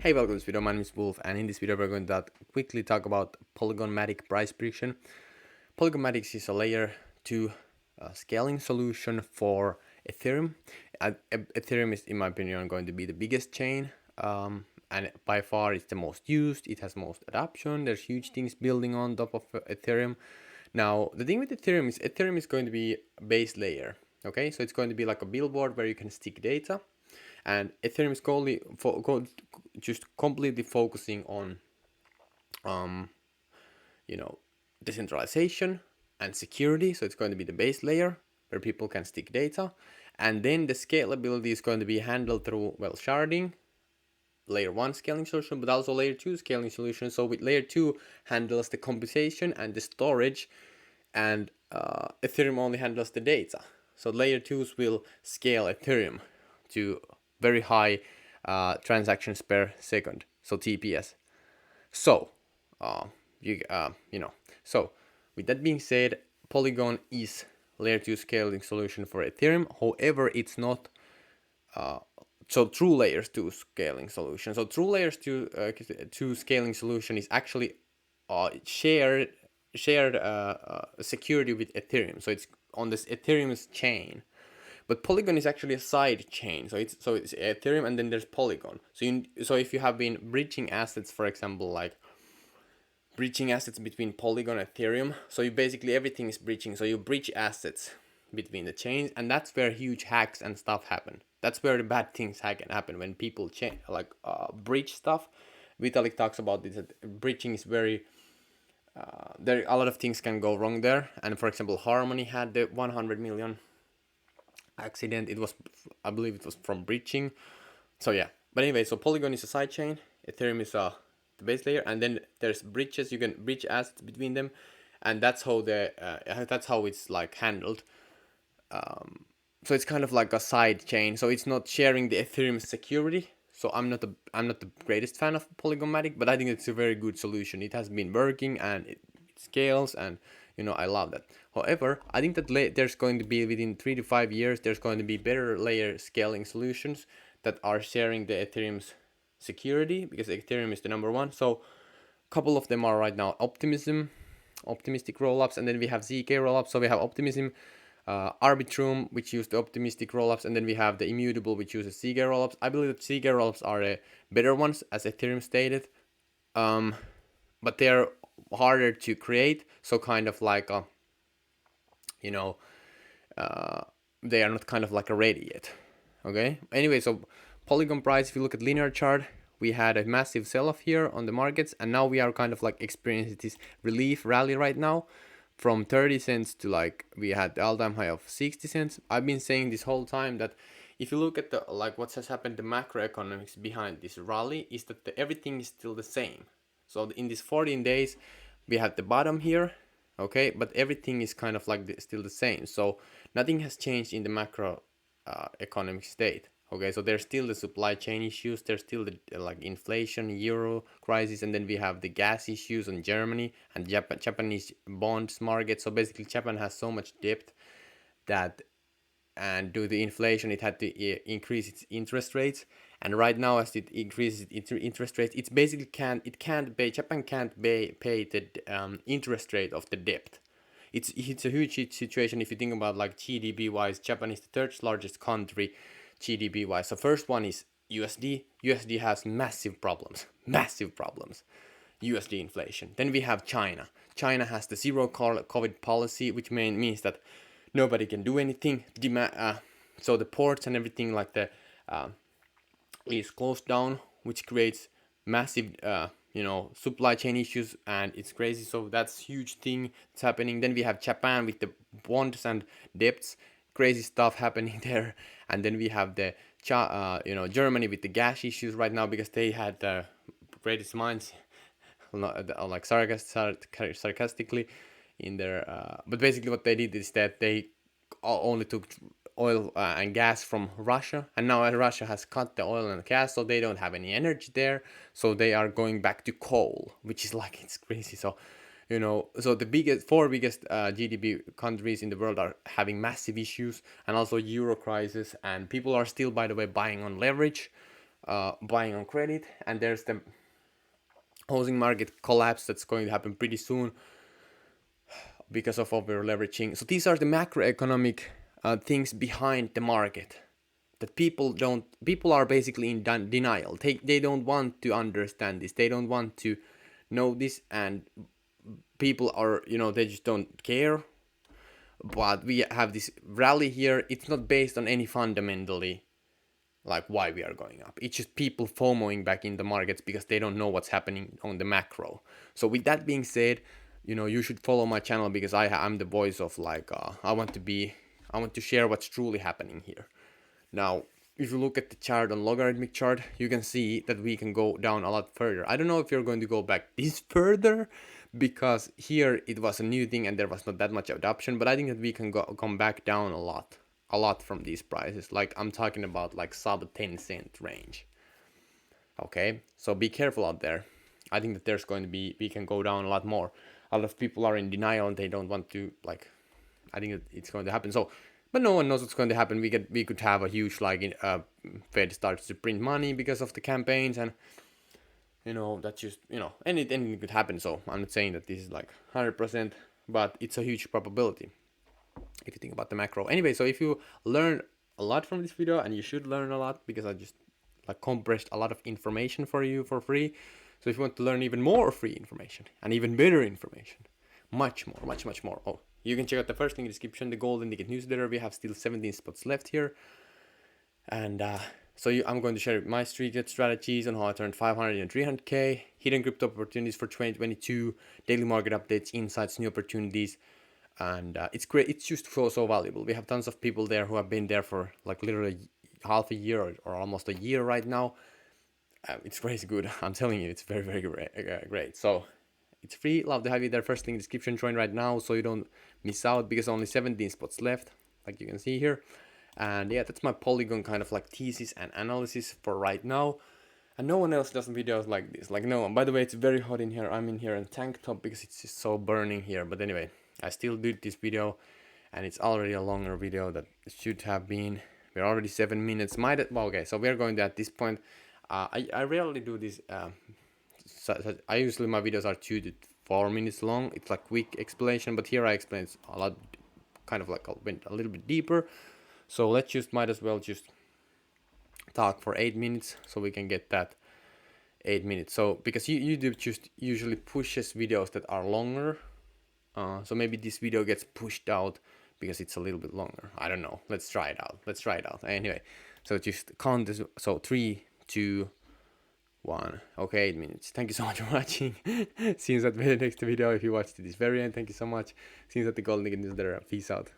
Hey, welcome to this video. My name is Wolf, and in this video we're going to quickly talk about Polygon MATIC price prediction. Polygon MATIC is a layer 2 scaling solution for Ethereum. Ethereum is, in my opinion, going to be the biggest chain, and by far it's the most used. It has most adoption. There's huge things building on top of Ethereum. Now, the thing with Ethereum is going to be a base layer. Okay, so it's going to be like a billboard where you can stick data. And Ethereum is just completely focusing on, decentralization and security. So it's going to be the base layer where people can stick data, and then the scalability is going to be handled through sharding, layer 1 scaling solution, but also layer 2 scaling solution. So with layer 2 handles the computation and the storage, and Ethereum only handles the data. So layer 2s will scale Ethereum to very high transactions per second, so TPS. So so with that being said, Polygon is layer 2 scaling solution for Ethereum. However, it's not true layers 2 scaling solution. So true layers 2 scaling solution is actually shared security with Ethereum. So it's on this Ethereum's chain. But Polygon is actually a side chain, so it's Ethereum and then there's Polygon. So if you have been bridging assets, for example, like bridging assets between Polygon and Ethereum, so you basically everything is bridging. So you bridge assets between the chains, and that's where huge hacks and stuff happen. That's where the bad things can happen when people bridge stuff. Vitalik talks about this. That bridging is very there. A lot of things can go wrong there. And for example, Harmony had the 100 million accident. It was, I believe it was from breaching. So yeah, but anyway, so Polygon is a side chain, Ethereum is the base layer, and then there's bridges. You can bridge assets between them, and that's how it's like handled. So it's kind of like a side chain, so it's not sharing the Ethereum security. So I'm not the greatest fan of Polygon MATIC, but I think it's a very good solution. It has been working and it scales, and I love that. However, I think that there's going to be, within 3 to 5 years, there's going to be better layer scaling solutions that are sharing the Ethereum's security, because Ethereum is the number one. So a couple of them are right now optimistic rollups, and then we have ZK rollups. So we have Optimism, Arbitrum, which use the optimistic rollups, and then we have the Immutable, which uses ZK rollups. I believe that ZK rollups are the better ones, as Ethereum stated, but they're harder to create. So kind of like they are not kind of like ready yet. Okay. Anyway, so Polygon price, if you look at linear chart, we had a massive sell-off here on the markets, and now we are kind of like experiencing this relief rally right now from 30 cents to we had the all-time high of 60 cents. I've been saying this whole time that if you look at the what has happened, the macroeconomics behind this rally is that everything is still the same. So in these 14 days, we had the bottom here, okay, but everything is kind of still the same. So nothing has changed in the macro economic state. Okay, so there's still the supply chain issues, there's still the inflation, euro crisis, and then we have the gas issues in Germany and Japanese bonds market. So basically Japan has so much debt that, and due to the inflation, it had to increase its interest rates. And right now, as it increases its interest rates, it's basically Japan can't pay the interest rate of the debt. It's a huge situation if you think about GDP wise. Japan is the third largest country GDP wise. So first one is USD. USD has massive problems. USD inflation. Then we have China. China has the zero COVID policy, which means that nobody can do anything. So the ports and everything is closed down, which creates massive supply chain issues, and it's crazy. So that's huge thing that's happening. Then we have Japan with the bonds and debts, crazy stuff happening there. And then we have the Germany with the gas issues right now, because they had the greatest minds sarcastically in their but basically what they did is that they only took oil and gas from Russia, and now Russia has cut the oil and gas, so they don't have any energy there, so they are going back to coal, which is it's crazy. So so the four biggest GDP countries in the world are having massive issues, and also euro crisis, and people are still, by the way, buying on leverage. buying on credit, and there's the housing market collapse that's going to happen pretty soon because of over leveraging. So these are the macroeconomic things behind the market that people are basically in denial. They don't want to understand this. They don't want to know this, and people are, they just don't care. But we have this rally here. It's not based on any fundamentally like why we are going up. It's just people FOMOing back in the markets because they don't know what's happening on the macro. So with that being said, you should follow my channel because I'm the voice of like I want to share what's truly happening here. Now, if you look at the chart on logarithmic chart, you can see that we can go down a lot further. I don't know if you're going to go back this further because here it was a new thing and there was not that much adoption, but I think that we can come back down a lot from these prices. Like I'm talking about like sub 10-cent range. Okay, so be careful out there. I think that there's going to be, we can go down a lot more. A lot of people are in denial and they don't want to, like, I think that it's going to happen. So, but no one knows what's going to happen. We could have a huge, like, Fed starts to print money because of the campaigns, and that's just, anything could happen. So I'm not saying that this is like 100%, but it's a huge probability if you think about the macro. Anyway, so if you learn a lot from this video, and you should learn a lot because I just like compressed a lot of information for you for free. So if you want to learn even more free information and even better information, much more. Oh, you can check out the first link in the description, the golden ticket newsletter. We have still 17 spots left here. And I'm going to share my street strategies on how I turned 500 and 300k, hidden crypto opportunities for 2022, daily market updates, insights, new opportunities. And it's great. It's just so valuable. We have tons of people there who have been there for like literally half a year or almost a year right now. It's crazy good. I'm telling you, it's very great. So it's free. Love to have you there. First link in the description. Join right now so you don't miss out because only 17 spots left, like you can see here. And yeah, that's my Polygon kind of like thesis and analysis for right now. And no one else does videos like this. Like no one. By the way, it's very hot in here. I'm in here in tank top because it's just so burning here. But anyway, I still did this video, and it's already a longer video that should have been. We're already 7 minutes. Okay, so we're going to at this point. I rarely do this. I usually my videos are 2 to 4 minutes long. It's like quick explanation, but here I explain a lot, kind of like I went a little bit deeper. So might as well just talk for 8 minutes so we can get that 8 minutes. So because YouTube just usually pushes videos that are longer. So maybe this video gets pushed out because it's a little bit longer. I don't know. Let's try it out. Anyway, so just count this. So 3, 2, 1. Okay, 8 minutes. Thank you so much for watching. See you at the next video. If you watched this very end, thank you so much. See you at the golden newsletter. Peace out.